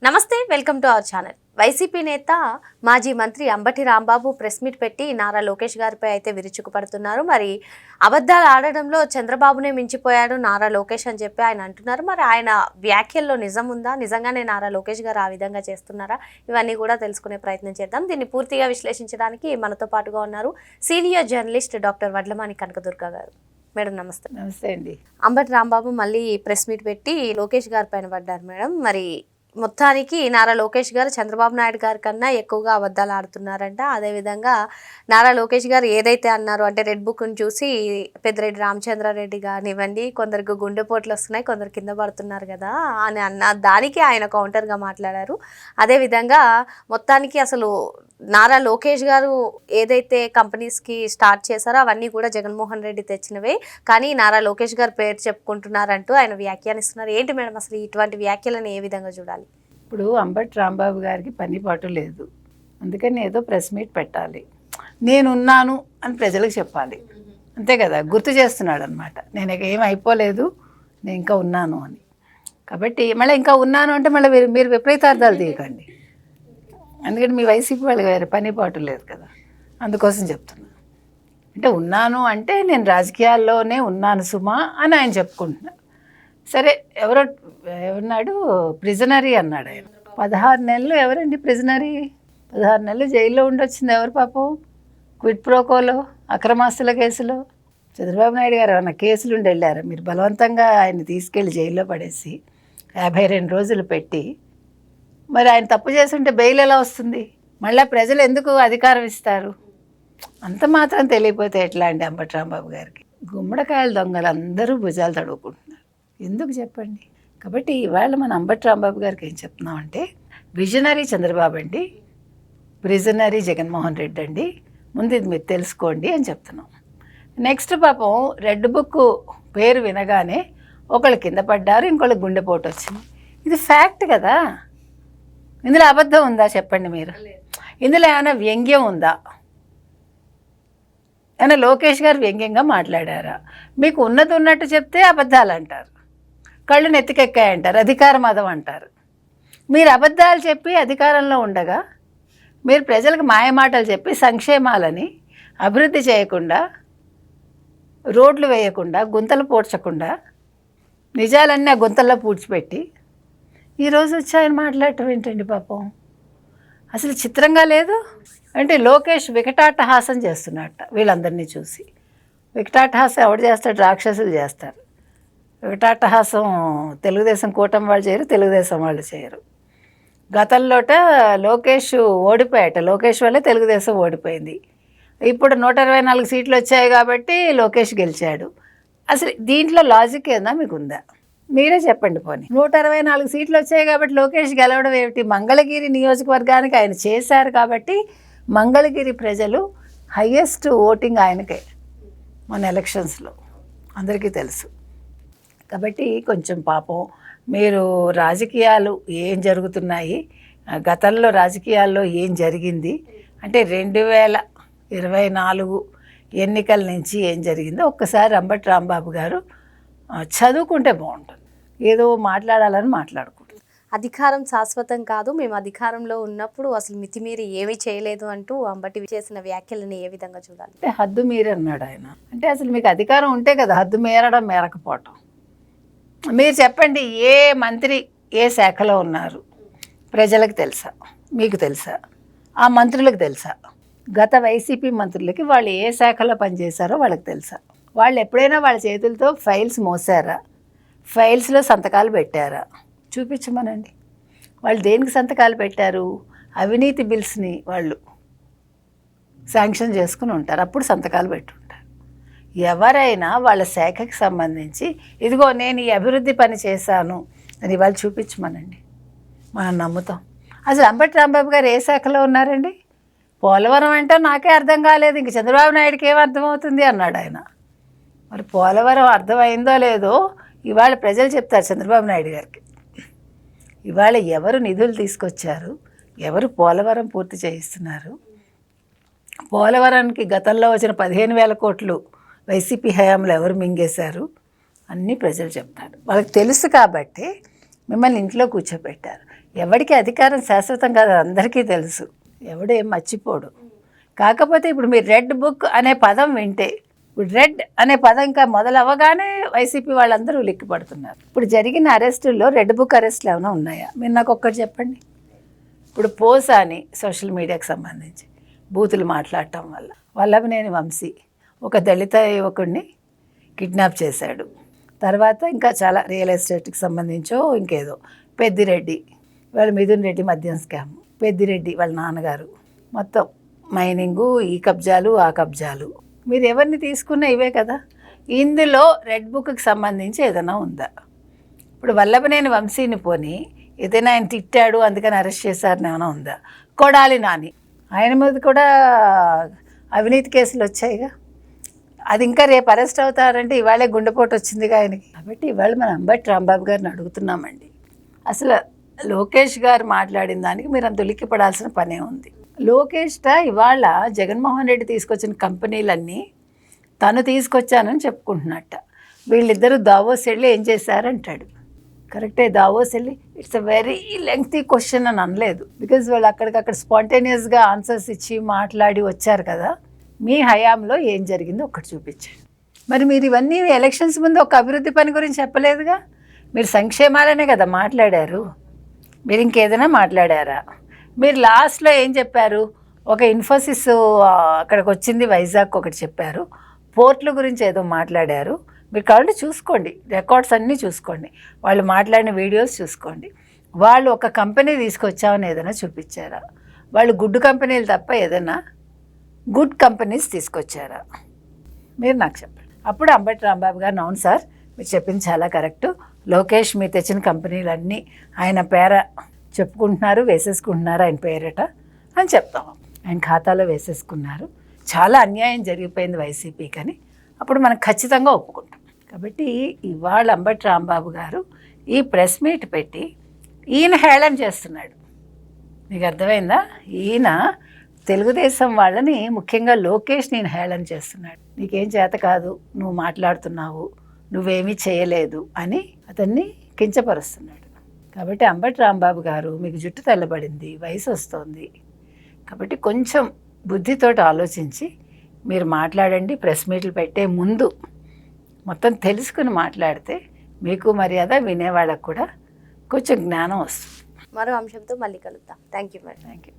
నమస్తే, welcome to our channel. YCP నేత మాజీ మంత్రి అంబటి రాంబాబు ప్రెస్ మీట్ పెట్టి నారా లోకేష్ గారిపై అయితే విరుచుకుపడుతున్నారు. మరి అబద్ధాలు ఆడడంలో చంద్రబాబునే మించిపోయాడు నారా లోకేష్ అని చెప్పి ఆయన అంటున్నారు. మరి ఆయన వ్యాఖ్యల్లో నిజం ఉందా? నిజంగానే నారా లోకేష్ గారు ఆ విధంగా చేస్తున్నారా? ఇవన్నీ కూడా తెలుసుకునే ప్రయత్నం చేద్దాం. దీన్ని పూర్తిగా విశ్లేషించడానికి మనతో పాటుగా ఉన్నారు senior journalist doctor Vadlamani Kanakadurga గారు. మేడం నమస్తే. నమస్తే అండి. అంబటి రాంబాబు మళ్ళీ ప్రెస్ మీట్ పెట్టి లోకేష్ గారి పైన పడ్డారు మేడం. మరి మొత్తానికి నారా లోకేష్ గారు చంద్రబాబు నాయుడు గారి కన్నా ఎక్కువగా అబద్ధాలు ఆడుతున్నారంట. అదేవిధంగా నారా లోకేష్ గారు ఏదైతే అన్నారు అంటే రెడ్ బుక్ని చూసి పెద్దిరెడ్డి రామచంద్రారెడ్డి కానివ్వండి, కొందరికి గుండెపోట్లు వస్తున్నాయి, కొందరు కింద పడుతున్నారు కదా అని అన్న దానికి ఆయన కౌంటర్గా మాట్లాడారు. అదేవిధంగా మొత్తానికి అసలు నారా లోకేష్ గారు ఏదైతే కంపెనీస్కి స్టార్ట్ చేశారో అవన్నీ కూడా జగన్మోహన్ రెడ్డి తెచ్చినవే, కానీ నారా లోకేష్ గారు పేరు చెప్పుకుంటున్నారంటూ ఆయన వ్యాఖ్యానిస్తున్నారు. ఏంటి మేడం అసలు ఇటువంటి వ్యాఖ్యలను ఏ విధంగా చూడాలి? ఇప్పుడు అంబటి రాంబాబు గారికి పని పాటు లేదు, అందుకని ఏదో ప్రెస్ మీట్ పెట్టాలి, నేనున్నాను అని ప్రజలకు చెప్పాలి, అంతే కదా. గుర్తు చేస్తున్నాడు అనమాట, నేను ఇక ఏం అయిపోలేదు, నేను ఇంకా ఉన్నాను అని. కాబట్టి మళ్ళీ ఇంకా ఉన్నాను అంటే మళ్ళీ మీరు విపరీతార్థాలు తీయకండి, ఎందుకంటే మీ వైసీపీ వాళ్ళకి వేరే పని పాటు లేదు కదా, అందుకోసం చెప్తున్నా. అంటే ఉన్నాను అంటే నేను రాజకీయాల్లోనే ఉన్నాను సుమా అని ఆయన చెప్పుకుంటున్నాను. సరే, ఎవరున్నాడు ప్రిజనరీ అన్నాడు ఆయన. 16 నెలలు ఎవరండి ప్రిజనరీ? 16 నెలలు జైల్లో ఉండొచ్చింది ఎవరు పాపం? క్విట్ ప్రోకోలో, అక్రమాస్తుల కేసులో. చంద్రబాబు నాయుడు గారు ఏమన్నా కేసులు ఉండి వెళ్ళారు? మీరు బలవంతంగా ఆయన తీసుకెళ్ళి జైల్లో పడేసి 52 రోజులు పెట్టి, మరి ఆయన తప్పు చేస్తుంటే బెయిల్ ఎలా వస్తుంది? మళ్ళీ ప్రజలు ఎందుకు అధికారం ఇస్తారు? అంత మాత్రం తెలియపోతే ఎట్లా అండి అంబటి రాంబాబు గారికి? గుమ్మడికాయల దొంగలు అందరూ భుజాలు తడువుకుంటున్నారు, ఎందుకు చెప్పండి? కాబట్టి ఇవాళ మన అంబటి రాంబాబు గారికి ఏం చెప్తున్నామంటే, విజనరీ చంద్రబాబు అండి, ప్రిజనరీ జగన్మోహన్ రెడ్డి అండి, ముందు ఇది మీరు తెలుసుకోండి అని చెప్తున్నాం. నెక్స్ట్ పాపం రెడ్ బుక్ పేరు వినగానే ఒకళ్ళు కింద పడ్డారు, ఇంకొకళ్ళకి గుండెపోటు వచ్చింది. ఇది ఫ్యాక్ట్ కదా, ఇందులో అబద్ధం ఉందా చెప్పండి మీరు? ఇందులో ఏమైనా వ్యంగ్యం ఉందా? ఏమైనా లోకేష్ గారు వ్యంగ్యంగా మాట్లాడారా? మీకు ఉన్నది ఉన్నట్టు చెప్తే అబద్ధాలు అంటారు, కళ్ళు నెత్తికెక్కాయంటారు, అధికార మదం అంటారు. మీరు అబద్ధాలు చెప్పి అధికారంలో ఉండగా మీరు ప్రజలకు మాయమాటలు చెప్పి సంక్షేమాలని అభివృద్ధి చేయకుండా, రోడ్లు వేయకుండా, గుంతలు పూడ్చకుండా, నిజాలన్నీ ఆ గుంతల్లో పూడ్చిపెట్టి ఈరోజు వచ్చి ఆయన మాట్లాడటం ఏంటండి పాపం? అసలు చిత్రంగా లేదు అంటే లోకేష్ వికటాటహాసం చేస్తున్నట్ట వీళ్ళందరినీ చూసి. వికటాటహాసం ఎవడు చేస్తాడు? రాక్షసులు చేస్తారు. వికటాటహాసం తెలుగుదేశం కూటమి వాళ్ళు చేయరు, తెలుగుదేశం వాళ్ళు చేయరు. గతంలోట లోకేష్ ఓడిపోయాట, లోకేష్ వల్లే తెలుగుదేశం ఓడిపోయింది. ఇప్పుడు 124 సీట్లు వచ్చాయి కాబట్టి లోకేష్ గెలిచాడు. అసలు దీంట్లో లాజిక్ ఏదా మీకు ఉందా? మీరే చెప్పండి. పోనీ 124 సీట్లు వచ్చాయి కాబట్టి లోకేష్ గెలవడం ఏమిటి? మంగళగిరి నియోజకవర్గానికి ఆయన చేశారు కాబట్టి మంగళగిరి ప్రజలు హయ్యెస్ట్ ఓటింగ్ ఆయనకే మన ఎలక్షన్స్లో, అందరికీ తెలుసు. కాబట్టి కొంచెం పాపం మీరు రాజకీయాలు ఏం జరుగుతున్నాయి, గతంలో రాజకీయాల్లో ఏం జరిగింది అంటే 2024 ఎన్నికల నుంచి ఏం జరిగిందో ఒక్కసారి అంబటి రాంబాబు గారు చదువుకుంటే బాగుంటుంది. ఏదో మాట్లాడాలని మాట్లాడుకుంటుంది. అధికారం శాశ్వతం కాదు, మేము అధికారంలో ఉన్నప్పుడు అసలు మితిమీరి ఏమీ చేయలేదు అంటూ అంబటి చేసిన వ్యాఖ్యలను ఏ విధంగా చూడాలి? అంటే హద్దు మీరి అన్నాడు ఆయన. అంటే అసలు మీకు అధికారం ఉంటే కదా హద్దు మేరడం, మేరకపోవటం. మీరు చెప్పండి, ఏ మంత్రి ఏ శాఖలో ఉన్నారు ప్రజలకు తెలుసా? మీకు తెలుసా? ఆ మంత్రులకు తెలుసా? గత వైసీపీ మంత్రులకి వాళ్ళు ఏ శాఖలో పనిచేశారో వాళ్ళకి తెలుసా? వాళ్ళు ఎప్పుడైనా వాళ్ళ చేతులతో ఫైల్స్ మోసారా? ఫైల్స్లో సంతకాలు పెట్టారా? చూపించమనండి. వాళ్ళు దేనికి సంతకాలు పెట్టారు? అవినీతి బిల్స్ని వాళ్ళు శాంక్షన్ చేసుకుని ఉంటారు, అప్పుడు సంతకాలు పెట్టుంటారు. ఎవరైనా వాళ్ళ శాఖకి సంబంధించి ఇదిగో నేను ఈ అభివృద్ధి పని చేశాను అని వాళ్ళు చూపించమనండి, మనం నమ్ముతాం. అసలు అంబటి రాంబాబు గారు ఏ శాఖలో ఉన్నారండి? పోలవరం అంటే నాకే అర్థం కాలేదు, ఇంక చంద్రబాబు నాయుడుకి ఏం అర్థమవుతుంది అన్నాడు ఆయన. మరి పోలవరం అర్థమైందో లేదో ఇవాళ ప్రజలు చెప్తారు చంద్రబాబు నాయుడు గారికి. ఇవాళ ఎవరు నిధులు తీసుకొచ్చారు, ఎవరు పోలవరం పూర్తి చేయిస్తున్నారు, పోలవరానికి గతంలో వచ్చిన 15,000 కోట్లు వైసీపీ హయాంలో ఎవరు మింగేశారు, అన్నీ ప్రజలు చెప్తారు. వాళ్ళకి తెలుసు కాబట్టి మిమ్మల్ని ఇంట్లో కూర్చోబెట్టారు. ఎవరికి అధికారం శాశ్వతం కాదు, అందరికీ తెలుసు, ఎవడేం మర్చిపోడు. కాకపోతే ఇప్పుడు మీరు రెడ్ బుక్ అనే పదం వింటే, ఇప్పుడు రెడ్ అనే పదం ఇంకా మొదలవ్వగానే వైసీపీ వాళ్ళందరూ ఉలిక్కిపడుతున్నారు. ఇప్పుడు జరిగిన అరెస్టుల్లో రెడ్ బుక్ అరెస్టులు ఏమైనా ఉన్నాయా? మీరు నాకు ఒక్కటి చెప్పండి. ఇప్పుడు పోసా అని సోషల్ మీడియాకి సంబంధించి బూతులు మాట్లాడటం వల్ల వల్లభనేని వంశీ ఒక దళిత యువకుడిని కిడ్నాప్ చేశాడు. తర్వాత ఇంకా చాలా రియల్ ఎస్టేట్కి సంబంధించో ఇంకేదో పెద్దిరెడ్డి వాళ్ళ మిథున్ రెడ్డి మద్యం స్కామ్, పెద్దిరెడ్డి వాళ్ళ నాన్నగారు, మొత్తం మైనింగు, ఈ కబ్జాలు ఆ కబ్జాలు, మీరు ఎవరిని తీసుకున్నా ఇవే కదా. ఇందులో రెడ్ బుక్కి సంబంధించి ఏదైనా ఉందా? ఇప్పుడు వల్లభనేని వంశీని పోని ఏదైనా ఆయన తిట్టాడు అందుకని అరెస్ట్ చేశారని ఏమైనా ఉందా? కొడాలి నాని, ఆయన మీద కూడా అవినీతి కేసులు వచ్చాయిగా, అది ఇంకా రేపు అరెస్ట్ అవుతారంటే ఇవాళే గుండెపోటు వచ్చిందిగా ఆయనకి. కాబట్టి ఇవాళ మన అంబటి రాంబాబు గారిని అడుగుతున్నామండి, అసలు లోకేష్ గారు మాట్లాడిన దానికి మీరు అంత ఉలిక్కిపడాల్సిన పనే ఉంది. లోకేష్ ఇవాళ జగన్మోహన్ రెడ్డి తీసుకొచ్చిన కంపెనీలన్నీ తను తీసుకొచ్చానని చెప్పుకుంటున్నట్ట. వీళ్ళిద్దరూ దావోస్ వెళ్ళి ఏం చేశారంటాడు. కరెక్టే, దావోస్ వెళ్ళి it's a very lengthy question అని అనలేదు, బికాజ్ వాళ్ళు అక్కడికక్కడ స్పాంటేనియస్గా ఆన్సర్స్ ఇచ్చి మాట్లాడి వచ్చారు కదా. మీ హయాంలో ఏం జరిగిందో ఒక్కటి చూపించండి. మరి మీరు ఇవన్నీ ఎలక్షన్స్ ముందు ఒక అభివృద్ధి పని గురించి చెప్పలేదుగా, మీరు సంక్షేమాలనే కదా మాట్లాడారు, మీరు ఇంకేదైనా మాట్లాడారా? మీరు లాస్ట్లో ఏం చెప్పారు? ఒక ఇన్ఫోసిస్ అక్కడికి వచ్చింది, వైజాగ్ ఒకటి చెప్పారు, పోర్ట్ల గురించి ఏదో మాట్లాడారు. మీరు కావాలంటే చూసుకోండి, రికార్డ్స్ అన్నీ చూసుకోండి, వాళ్ళు మాట్లాడిన వీడియోస్ చూసుకోండి. వాళ్ళు ఒక కంపెనీ తీసుకొచ్చామని ఏదైనా చూపించారా? వాళ్ళు గుడ్ కంపెనీలు తప్ప ఏదైనా గుడ్ కంపెనీస్ తీసుకొచ్చారా? మీరు నాకు చెప్పండి. అప్పుడు అంబటి రాంబాబు గారు, అవును సార్ మీరు చెప్పింది చాలా కరెక్టు, లోకేష్ మీరు తెచ్చిన కంపెనీలన్నీ ఆయన పేర చెప్పుకుంటున్నారు, వేసేసుకుంటున్నారు ఆయన పేరట అని చెప్తాము. ఆయన ఖాతాలో వేసేసుకున్నారు, చాలా అన్యాయం జరిగిపోయింది వైసీపీకి అని అప్పుడు మనం ఖచ్చితంగా ఒప్పుకుంటాం. కాబట్టి ఇవాళ అంబటి రాంబాబు గారు ఈ ప్రెస్ మీట్ పెట్టి ఈయన హేళన చేస్తున్నాడు. మీకు అర్థమైందా? ఈయన తెలుగుదేశం వాళ్ళని, ముఖ్యంగా లోకేష్ నేను హేళన చేస్తున్నాడు. నీకేం చేత కాదు, నువ్వు మాట్లాడుతున్నావు, నువ్వేమీ చేయలేదు అని అతన్ని కించపరుస్తున్నాడు. కాబట్టి అంబటి రాంబాబు గారు, మీకు జుట్టు తెల్లబడింది, వయసు వస్తుంది, కాబట్టి కొంచెం బుద్ధితోటి ఆలోచించి మీరు మాట్లాడండి. ప్రెస్ మీట్లు పెట్టే ముందు మొత్తం తెలుసుకుని మాట్లాడితే మీకు మర్యాద, వినేవాళ్ళకు కూడా కొంచెం జ్ఞానం వస్తుంది. మరో అంశంతో మళ్ళీ కలుద్దాం. Thank you madam. Thank you.